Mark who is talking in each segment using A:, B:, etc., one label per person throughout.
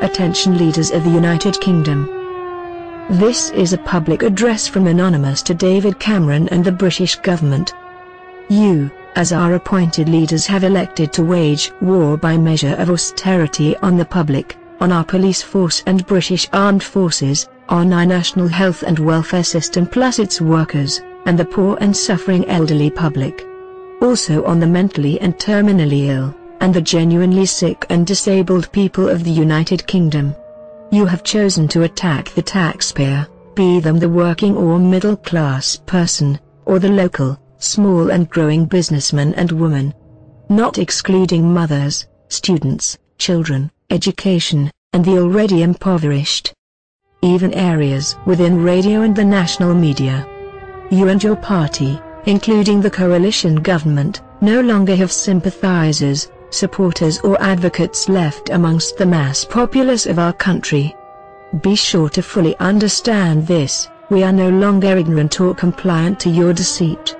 A: Attention leaders of the United Kingdom. This is a public address from Anonymous to David Cameron and the British government. You, as our appointed leaders, have elected to wage war by measure of austerity on the public, on our police force and British armed forces, on our national health and welfare system plus its workers, and the poor and suffering elderly public. Also on the mentally and terminally ill, and the genuinely sick and disabled people of the United Kingdom. You have chosen to attack the taxpayer, be them the working or middle class person, or the local, small and growing businessman and woman. Not excluding mothers, students, children, education, and the already impoverished. Even areas within radio and the national media. You and your party, including the coalition government, no longer have sympathizers, supporters or advocates left amongst the mass populace of our country. Be sure to fully understand this, we are no longer ignorant or compliant to your deceit.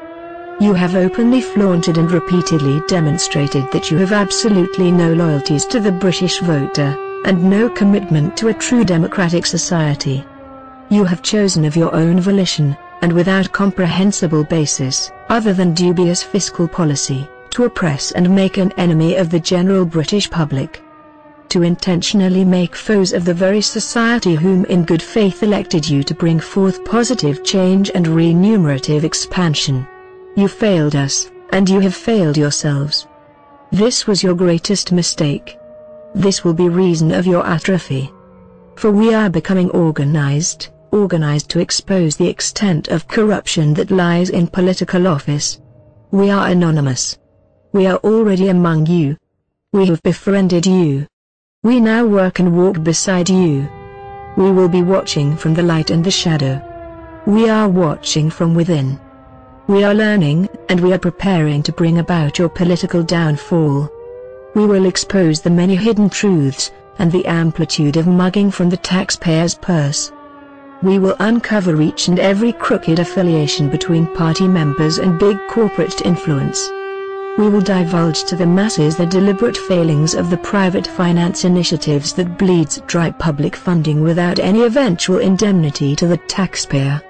A: You have openly flaunted and repeatedly demonstrated that you have absolutely no loyalties to the British voter, and no commitment to a true democratic society. You have chosen of your own volition, and without comprehensible basis, other than dubious fiscal policy, to oppress and make an enemy of the general British public. To intentionally make foes of the very society whom in good faith elected you to bring forth positive change and remunerative expansion. You failed us, and you have failed yourselves. This was your greatest mistake. This will be reason of your atrophy. For we are becoming organized to expose the extent of corruption that lies in political office. We are anonymous. We are already among you. We have befriended you. We now work and walk beside you. We will be watching from the light and the shadow. We are watching from within. We are learning, and we are preparing to bring about your political downfall. We will expose the many hidden truths, and the amplitude of mugging from the taxpayer's purse. We will uncover each and every crooked affiliation between party members and big corporate influence. We will divulge to the masses the deliberate failings of the private finance initiatives that bleeds dry public funding without any eventual indemnity to the taxpayer.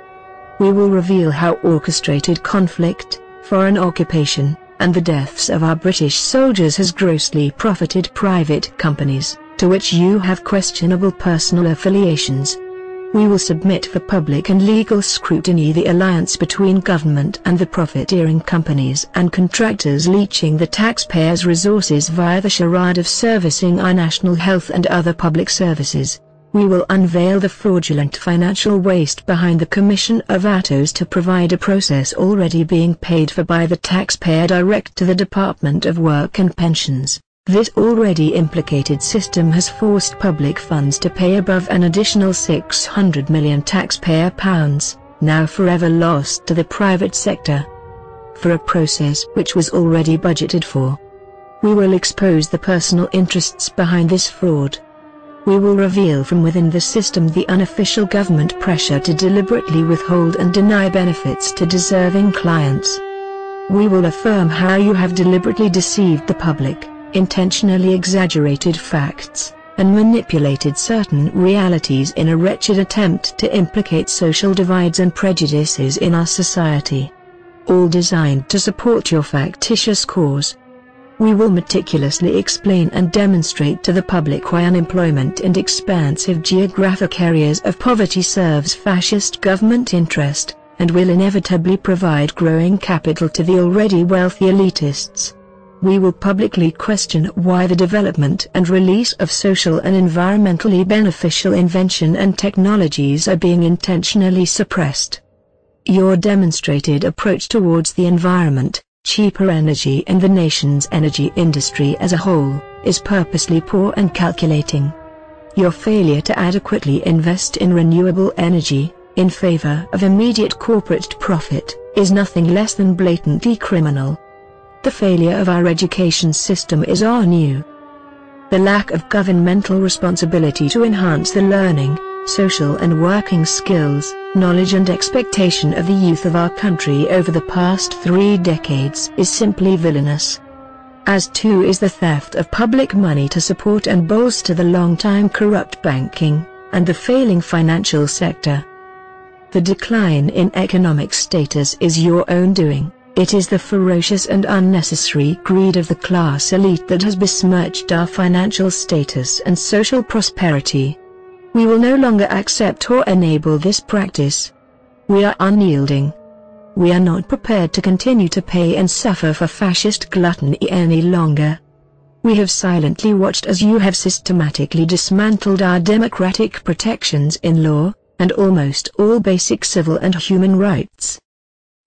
A: We will reveal how orchestrated conflict, foreign occupation, and the deaths of our British soldiers has grossly profited private companies, to which you have questionable personal affiliations. We will submit for public and legal scrutiny the alliance between government and the profiteering companies and contractors leeching the taxpayers' resources via the charade of servicing our national health and other public services. We will unveil the fraudulent financial waste behind the commission of ATOs to provide a process already being paid for by the taxpayer direct to the Department of Work and Pensions. This already implicated system has forced public funds to pay above an additional £600 million taxpayer pounds, now forever lost to the private sector. For a process which was already budgeted for. We will expose the personal interests behind this fraud. We will reveal from within the system the unofficial government pressure to deliberately withhold and deny benefits to deserving clients. We will affirm how you have deliberately deceived the public, intentionally exaggerated facts, and manipulated certain realities in a wretched attempt to implicate social divides and prejudices in our society. All designed to support your factitious cause. We will meticulously explain and demonstrate to the public why unemployment and expansive geographic areas of poverty serves fascist government interest, and will inevitably provide growing capital to the already wealthy elitists. We will publicly question why the development and release of social and environmentally beneficial invention and technologies are being intentionally suppressed. Your demonstrated approach towards the environment, cheaper energy and the nation's energy industry as a whole, is purposely poor and calculating. Your failure to adequately invest in renewable energy, in favor of immediate corporate profit, is nothing less than blatantly criminal. The failure of our education system is on you. The lack of governmental responsibility to enhance the learning, social and working skills, knowledge and expectation of the youth of our country over the past 3 decades is simply villainous. as too is the theft of public money to support and bolster the long-time corrupt banking and the failing financial sector. The decline in economic status is your own doing. It is the ferocious and unnecessary greed of the class elite that has besmirched our financial status and social prosperity. We will no longer accept or enable this practice. We are unyielding. We are not prepared to continue to pay and suffer for fascist gluttony any longer. We have silently watched as you have systematically dismantled our democratic protections in law, and almost all basic civil and human rights.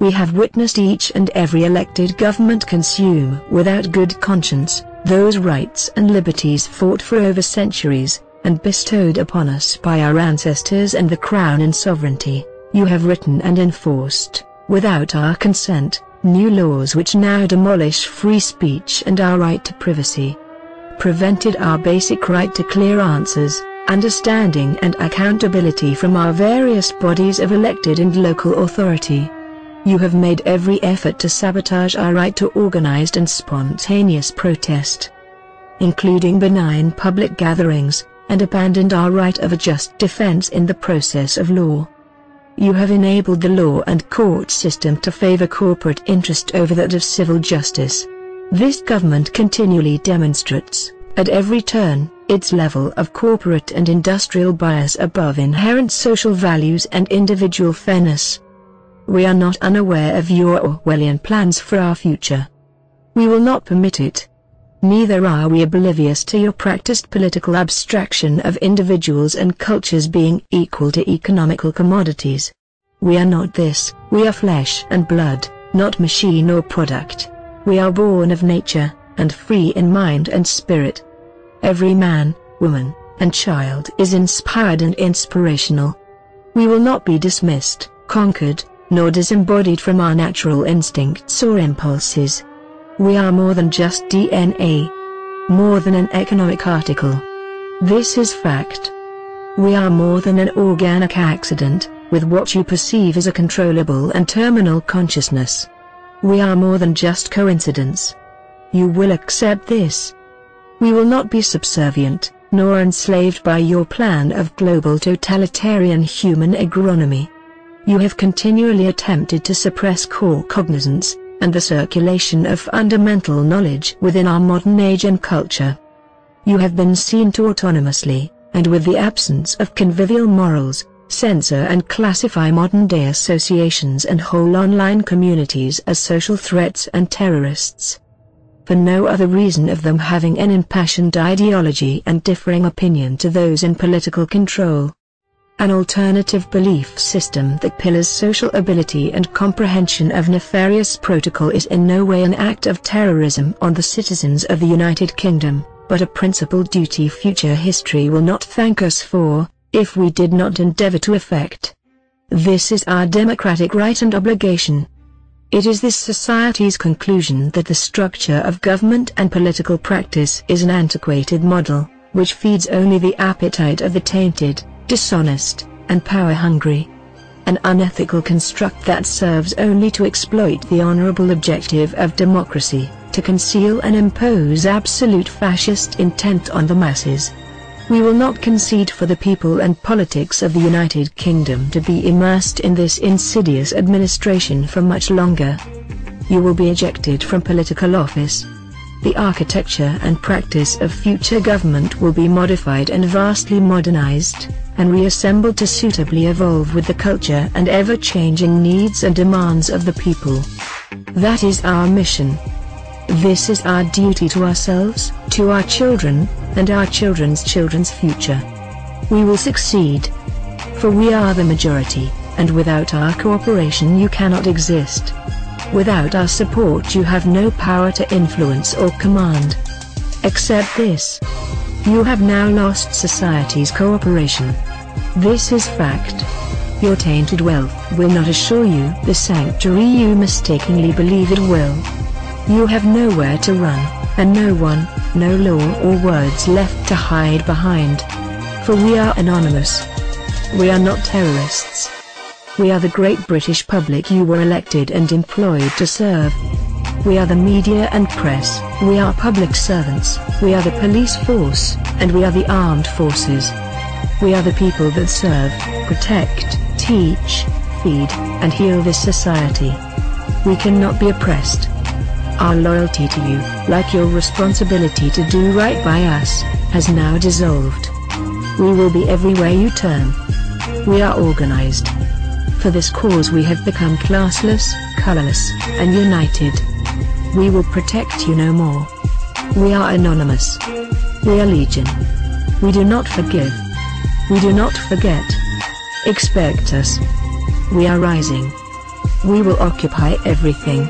A: We have witnessed each and every elected government consume without good conscience those rights and liberties fought for over centuries, and bestowed upon us by our ancestors and the Crown and sovereignty. You have written and enforced, without our consent, new laws which now demolish free speech and our right to privacy. Prevented our basic right to clear answers, understanding and accountability from our various bodies of elected and local authority. You have made every effort to sabotage our right to organized and spontaneous protest, including benign public gatherings, and abandoned our right of a just defense in the process of law. You have enabled the law and court system to favor corporate interest over that of civil justice. This government continually demonstrates, at every turn, its level of corporate and industrial bias above inherent social values and individual fairness. We are not unaware of your Orwellian plans for our future. We will not permit it. Neither are we oblivious to your practiced political abstraction of individuals and cultures being equal to economical commodities. We are not this. We are flesh and blood, not machine or product. We are born of nature, and free in mind and spirit. Every man, woman, and child is inspired and inspirational. We will not be dismissed, conquered, nor disembodied from our natural instincts or impulses. We are more than just DNA. More than an economic article. This is fact. We are more than an organic accident, with what you perceive as a controllable and terminal consciousness. We are more than just coincidence. You will accept this. We will not be subservient, nor enslaved by your plan of global totalitarian human agronomy. You have continually attempted to suppress core cognizance, and the circulation of fundamental knowledge within our modern age and culture. You have been seen to autonomously, and with the absence of convivial morals, censor and classify modern-day associations and whole online communities as social threats and terrorists. For no other reason of them having an impassioned ideology and differing opinion to those in political control. An alternative belief system that pillars social ability and comprehension of nefarious protocol is in no way an act of terrorism on the citizens of the United Kingdom, but a principled duty future history will not thank us for, if we did not endeavor to effect. This is our democratic right and obligation. It is this society's conclusion that the structure of government and political practice is an antiquated model, which feeds only the appetite of the tainted, dishonest, and power-hungry. An unethical construct that serves only to exploit the honorable objective of democracy, to conceal and impose absolute fascist intent on the masses. We will not concede for the people and politics of the United Kingdom to be immersed in this insidious administration for much longer. You will be ejected from political office. The architecture and practice of future government will be modified and vastly modernized, and reassembled to suitably evolve with the culture and ever-changing needs and demands of the people. That is our mission. This is our duty to ourselves, to our children, and our children's children's future. We will succeed. For we are the majority, and without our cooperation you cannot exist. Without our support you have no power to influence or command. Accept this. You have now lost society's cooperation. This is fact. Your tainted wealth will not assure you the sanctuary you mistakenly believe it will. You have nowhere to run, and no one, no law or words left to hide behind. For we are anonymous. We are not terrorists. We are the great British public you were elected and employed to serve. We are the media and press, we are public servants, we are the police force, and we are the armed forces. We are the people that serve, protect, teach, feed, and heal this society. We cannot be oppressed. Our loyalty to you, like your responsibility to do right by us, has now dissolved. We will be everywhere you turn. We are organized. For this cause we have become classless, colorless, and united. We will protect you no more. We are anonymous. We are legion. We do not forgive. We do not forget. Expect us. We are rising. We will occupy everything.